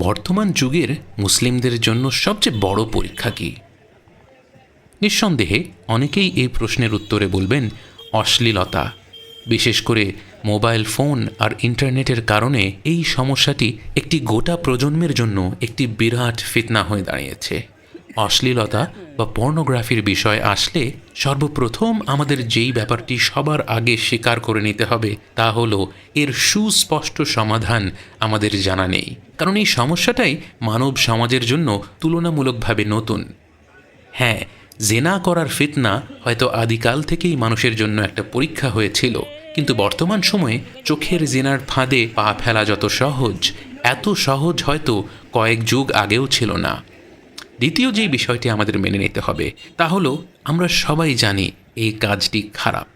বর্তমান যুগের মুসলিমদের জন্য সবচেয়ে বড় পরীক্ষা কি? নিঃসন্দেহে অনেকেই এই প্রশ্নের উত্তরে বলবেন অশ্লীলতা। বিশেষ করে মোবাইল ফোন আর ইন্টারনেটের কারণে এই সমস্যাটি একটি গোটা প্রজন্মের জন্য একটি বিরাট ফিতনা হয়ে দাঁড়িয়েছে। অশ্লীলতা বা পর্নোগ্রাফির বিষয় আসলে সর্বপ্রথম আমাদের যেই ব্যাপারটি সবার আগে স্বীকার করে নিতে হবে তা হলো এর সুস্পষ্ট সমাধান আমাদের জানা নেই। কারণ এই সমস্যাটাই মানব সমাজের জন্য তুলনামূলকভাবে নতুন। হ্যাঁ, জেনা করার ফিতনা হয়তো আদিকাল থেকেই মানুষের জন্য একটা পরীক্ষা হয়েছিল, কিন্তু বর্তমান সময়ে চোখের জেনার ফাঁদে পা ফেলা যত সহজ, এত সহজ হয়তো কয়েক যুগ আগেও ছিল না। দ্বিতীয় যেই বিষয়টি আমাদের মেনে নিতে হবে তা হলো আমরা সবাই জানি এই কাজটি খারাপ।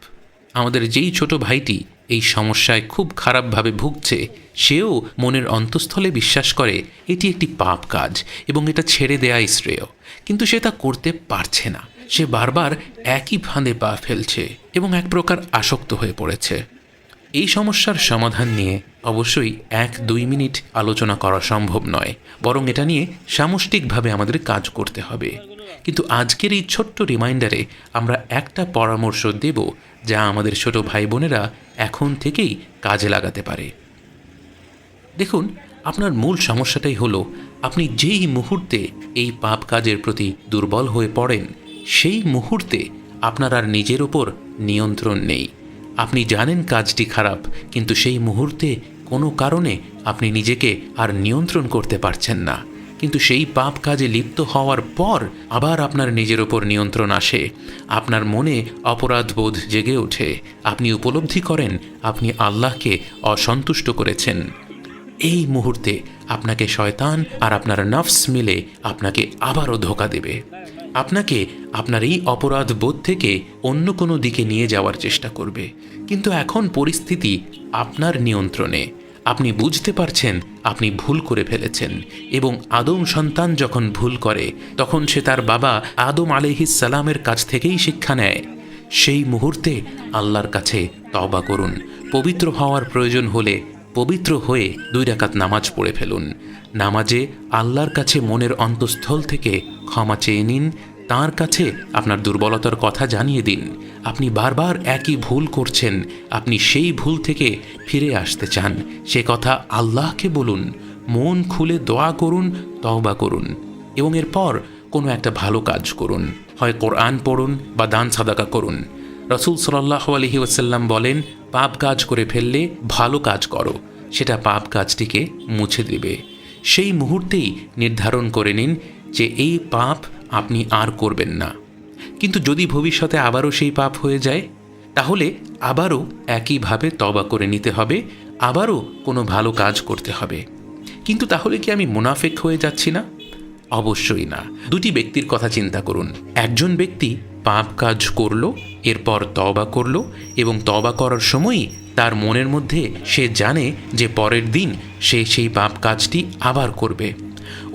আমাদের যেই ছোট ভাইটি এই সমস্যায় খুব খারাপভাবে ভুগছে, সেও মনের অন্তঃস্থলে বিশ্বাস করে এটি একটি পাপ কাজ এবং এটা ছেড়ে দেয়াই শ্রেয়, কিন্তু সে তা করতে পারছে না। সে বারবার একই ফাঁদে পা ফেলছে এবং এক প্রকার আসক্ত হয়ে পড়েছে। এই সমস্যার সমাধান নিয়ে অবশ্যই 1-2 মিনিট আলোচনা করা সম্ভব নয়, বরং এটা নিয়ে সামষ্টিকভাবে আমাদের কাজ করতে হবে। কিন্তু আজকের এই ছোট্ট রিমাইন্ডারে আমরা একটা পরামর্শ দেব যা আমাদের ছোট ভাই বোনেরা এখন থেকেই কাজে লাগাতে পারে। দেখুন, আপনার মূল সমস্যাটাই হলো আপনি যেই মুহূর্তে এই পাপ কাজের প্রতি দুর্বল হয়ে পড়েন, সেই মুহূর্তে আপনার আর নিজের ওপর নিয়ন্ত্রণ নেই। আপনি জানেন কাজটি খারাপ, কিন্তু সেই মুহূর্তে কোনো কারণে আপনি নিজেকে আর নিয়ন্ত্রণ করতে পারছেন না। কিন্তু সেই পাপ কাজে লিপ্ত হওয়ার পর আবার আপনার নিজের ওপর নিয়ন্ত্রণ আসে। আপনার মনে অপরাধবোধ জেগে ওঠে। আপনি উপলব্ধি করেন আপনি আল্লাহকে অসন্তুষ্ট করেছেন। এই মুহূর্তে আপনাকে শয়তান আর আপনার নফস মিলে আপনাকে আবারও ধোঁকা দেবে। আপনাকে আপনার এই অপরাধ বোধ থেকে অন্য কোনো দিকে নিয়ে যাওয়ার চেষ্টা করবে। কিন্তু এখন পরিস্থিতি আপনার নিয়ন্ত্রণে। আপনি বুঝতে পারছেন আপনি ভুল করে ফেলেছেন, এবং আদম সন্তান যখন ভুল করে তখন সে তার বাবা আদম আলাইহিস সালামের কাছ থেকেই শিক্ষা নেয়। সেই মুহূর্তে আল্লাহর কাছে তওবা করুন। পবিত্র হওয়ার প্রয়োজন হলে পবিত্র হয়ে 2 রাকাত নামাজ পড়ে ফেলুন। নামাজে আল্লাহর কাছে মনের অন্তঃস্থল থেকে ক্ষমা চেয়ে নিন। তাঁর কাছে আপনার দুর্বলতার কথা জানিয়ে দিন। আপনি বারবার একই ভুল করছেন, আপনি সেই ভুল থেকে ফিরে আসতে চান, সে কথা আল্লাহকে বলুন। মন খুলে দোয়া করুন, তওবা করুন, এবং এরপর কোনো একটা ভালো কাজ করুন। হয় কোরআন পড়ুন বা দান সাদাকা করুন। রাসূল সাল্লাল্লাহু আলাইহি ওয়াসাল্লাম বলেন, পাপ কাজ করে ফেললে ভালো কাজ করো, সেটা পাপ কাজটিকে মুছে দেবে। সেই মুহূর্তেই নির্ধারণ করে নিন যে এই পাপ আপনি আর করবেন না। কিন্তু যদি ভবিষ্যতে আবারও সেই পাপ হয়ে যায়, তাহলে আবারও একইভাবে তওবা করে নিতে হবে, আবারও কোনো ভালো কাজ করতে হবে। কিন্তু তাহলে কি আমি মুনাফিক হয়ে যাচ্ছি না? অবশ্যই না। 2টি ব্যক্তির কথা চিন্তা করুন। একজন ব্যক্তি পাপ কাজ করলো, এরপর তওবা করলো, এবং তওবা করার সময়ই তার মনের মধ্যে সে জানে যে পরের দিন সে সেই পাপ কাজটি আবার করবে।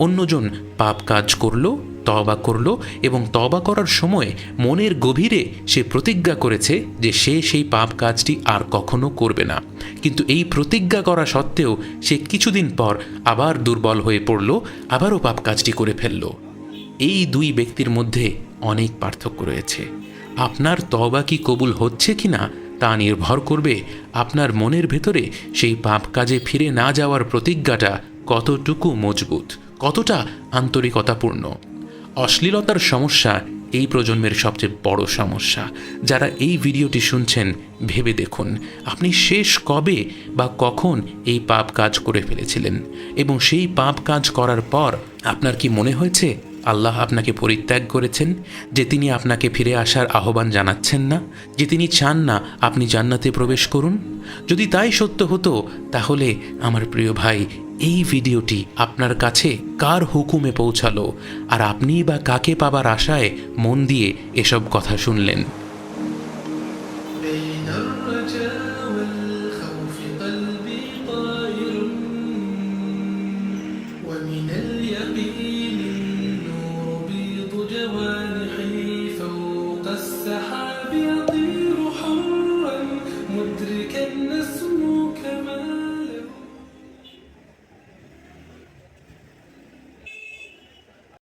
অন্যজন পাপ কাজ করলো, তওবা করলো, এবং তওবা করার সময় মনের গভীরে সে প্রতিজ্ঞা করেছে যে সে সেই পাপ কাজটি আর কখনো করবে না। কিন্তু এই প্রতিজ্ঞা করা সত্ত্বেও সে কিছুদিন পর আবার দুর্বল হয়ে পড়ল, আবারও পাপ কাজটি করে ফেলল। এই 2 ব্যক্তির মধ্যে অনেক পার্থক্য রয়েছে। আপনার তওবা কি কবুল হচ্ছে কি না তা নির্ভর করবে আপনার মনের ভেতরে সেই পাপ কাজে ফিরে না যাওয়ার প্রতিজ্ঞাটা কতটুকু মজবুত, কতটা আন্তরিকতাপূর্ণ। অশ্লীলতার সমস্যা এই প্রজন্মের সবচেয়ে বড় সমস্যা। যারা এই ভিডিওটি শুনছেন, ভেবে দেখুন আপনি শেষ কবে বা কখন এই পাপ কাজ করে ফেলেছিলেন, এবং সেই পাপ কাজ করার পর আপনার কি মনে হয়েছে আল্লাহ আপনাকে পরিত্যাগ করেছেন, যে তিনি আপনাকে ফিরে আসার আহ্বান জানাচ্ছেন না, যে তিনি চান না আপনি জান্নাতে প্রবেশ করুন? যদি তাই সত্য হতো, তাহলে আমার প্রিয় ভাই, এই ভিডিওটি আপনার কাছে কার হুকুমে পৌঁছালো, আর আপনি বা কাকে পাবার আশায় মন দিয়ে এসব কথা শুনলেন?